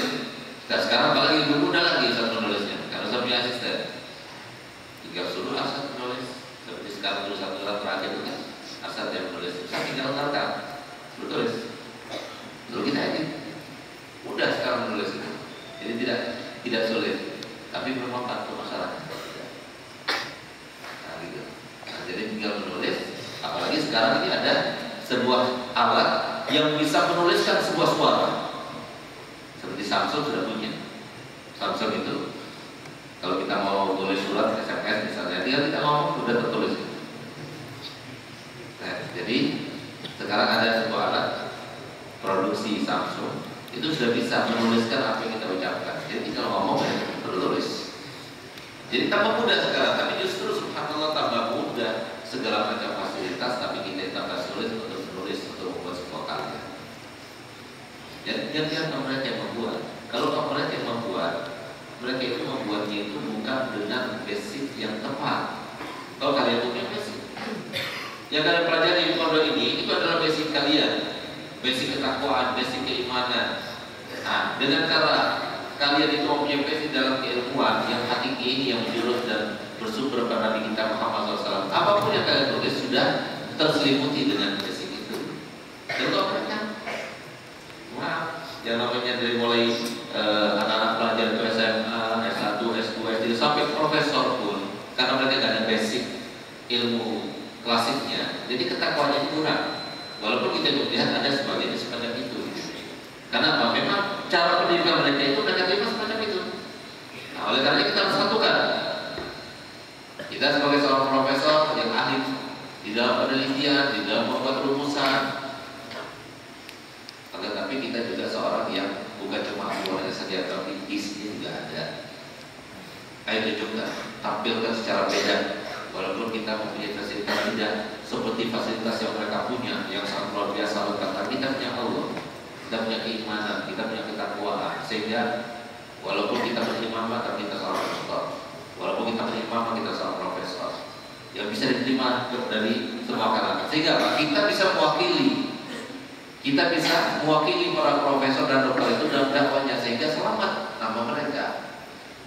Nah, sekarang apalagi ibu muda lagi saat menulisnya. Karena saya punya asisten. Tinggal suruh asal menulis. Seperti sekarang tulisan-tulisan terakhir itu kan asal yang menulis. Saya tinggal ngerekam, tulis. Lalu kita edit. Mudah sekarang menulis itu. Jadi tidak sulit. Tapi bermanfaat untuk masyarakat. sekarang ini ada sebuah alat yang bisa menuliskan sebuah suara. Seperti Samsung sudah punya. Samsung itu kalau kita mau tulis surat SMS misalnya, tinggal kita ngomong sudah tertulis. Nah, jadi sekarang ada sebuah alat produksi Samsung itu sudah bisa menuliskan apa yang kita ucapkan. Jadi kalau ngomong ya tertulis. Jadi tambah mudah sekarang, tapi justru subhanallah tambah mudah segala macam fasilitas, tapi kita tambah sulit untuk menulis untuk membuat sebuah karya. Yang mereka yang membuat, kalau mereka yang membuat, mereka itu membuatnya itu bukan dengan basic yang tepat. Kalau kalian punya basic, yang kalian pelajari di pondok ini itu adalah basic kalian, basic ketakwaan, basic keimanan. Nah, dengan cara kalian itu mempunyai basic dalam keilmuan yang hakiki ini yang menjurus dan bersumber pada Nabi kita Muhammad SAW. Apapun yang kalian tulis sudah terselimuti dengan basic itu. Contoh mereka, yang namanya dari mulai anak-anak pelajar itu SMA, S1, S2, S3 sampai profesor pun, karena mereka tidak ada basic ilmu klasiknya, jadi ketakwaannya itu kurang. Walaupun kita melihat ada sebagian semacam itu. Karena apa? Memang cara pendidikan mereka itu mereka terima semacam itu. Nah, oleh karena kita harus satukan. Kita sebagai seorang profesor yang ahli di dalam penelitian, di dalam membuat rumusan, tapi kita juga seorang yang bukan cuma luarnya saja, tapi isinya juga ada. Ayo tunjukkan, tampilkan secara beda. Walaupun kita mempunyai fasilitas tidak seperti fasilitas yang mereka punya, yang sangat luar biasa lengkap, tapi kita punya Allah, kita punya keimanan, kita punya ketakwaan, sehingga walaupun kita berimamah, tapi kita seorang dokter, walaupun kita berimamah, kita seorang profesor, yang bisa diterima dari semua kalangan, sehingga kita bisa mewakili. Kita bisa mewakili para profesor dan dokter itu dalam dakwahnya, sehingga selamat nama mereka,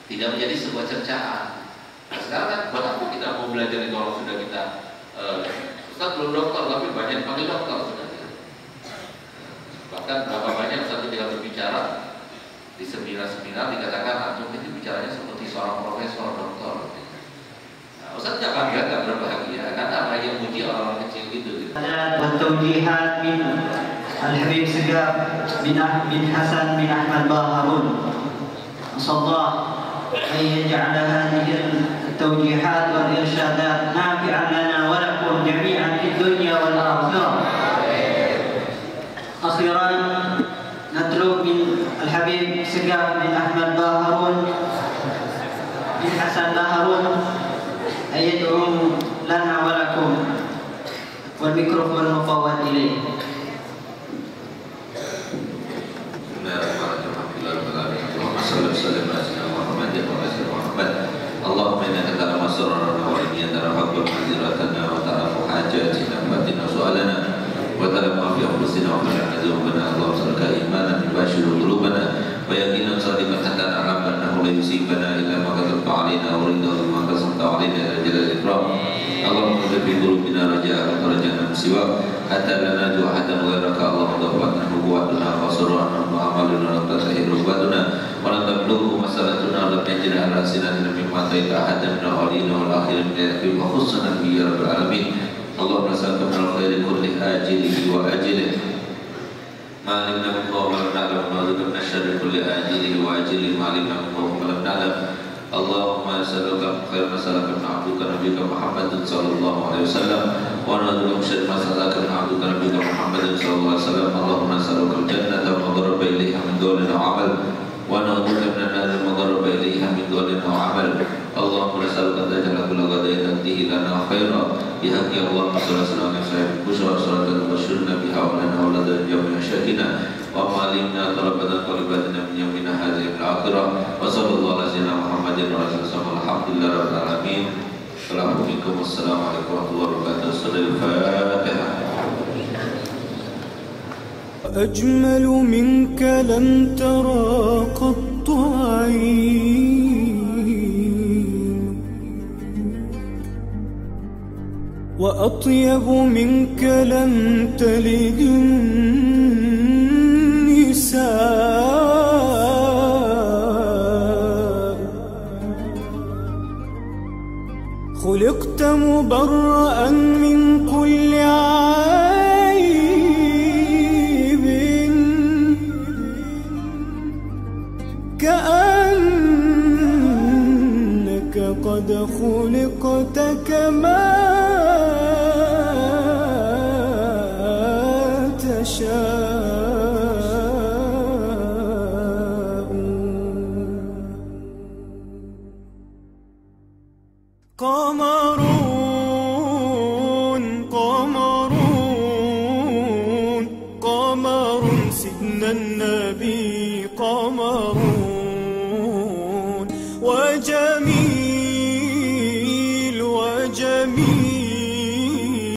tidak menjadi sebuah cercaan. Nah, sekarang kan buat apa kita mau belajar itu kalau sudah kita Ustaz belum dokter tapi banyak panggil dokter sudah. Bahkan berapa banyak Ustaz ketika berbicara di seminar-seminar dikatakan antum itu bicaranya seperti seorang profesor dokter. Nah, Ustaz jangan bangga, berbahagia karena apa yang muji orang-orang kecil gitu. والتوجيهات من الحبيب سقاف بن حسن بن أحمد باهرون. أسأل الله أن يجعل هذه التوجيهات والإرشادات نافعا لنا ولكم جميعا في الدنيا والآخرة. أخيرا نطلب من الحبيب سقاف بن أحمد باهرون بن حسن باهرون أن يدعو لنا ولكم والميكروفون مفوض إليه. اللهم إنك تعلم أسرارنا وإني تعلم حق معذرتنا وتعلم حاجاتنا وباتنا سؤالنا وتعلم ما في أنفسنا وخلق ذنوبنا. اللهم صلك إيمانا يباشر قلوبنا ويقينا صادقا حتى نعلم أنه لا يصيبنا إلا ما كتبت علينا ورضا بما كتبت علينا إلى جل الإكرام. اللهم اغفر في قلوبنا رجاء ورجاء من سواك حتى لا نرجو أحدا غيرك. اللهم ضبطنا قوتنا وسرعنا وعملنا ولا تسهل عقبتنا ولا تبلغ مسألتنا ولا تجعل على سنتنا مما أتيت أحدا من الأولين والآخرين وخصنا به يا رب العالمين. اللهم نسألك من الخير كله آجله وآجله ما علمنا منه وما لم نعلم ونعوذ بك من الشر كل آجله وآجله ما علمنا منه وما لم نعلم. اللهم نسألك خير ما سألك من عبدك نبيك محمد صلى الله عليه وسلم ونعوذ بك من شر ما سألك من عبدك نبيك محمد صلى الله عليه وسلم. اللهم نسألك الجنة وما قرب إليها من قول أو عمل ونعوذ بك من النار وما قرب إليها من قول أو عمل. اللهم نسألك أن تجعل كل غداء تهديه لنا خيرا بحق الله صلى الله عليه وسلم بشرى صلاة تبشرنا بها ولنا ولدى جميع شاكنا وما علمنا طلبنا طلباتنا من يومنا هذه الآخرة. وصلى الله على سيدنا محمد وعلى آله وسلم. الحمد لله رب العالمين. السلام عليكم ورحمة الله وبركاته. الفاتحة. أجمل منك لم ترى قط عين وأطيب منك لم تلد النساء. خلقت مبرأ من كل عيب قد خلقت كما تشاء. قمرون قمرون قمر سيدنا النبي قمرون وجاء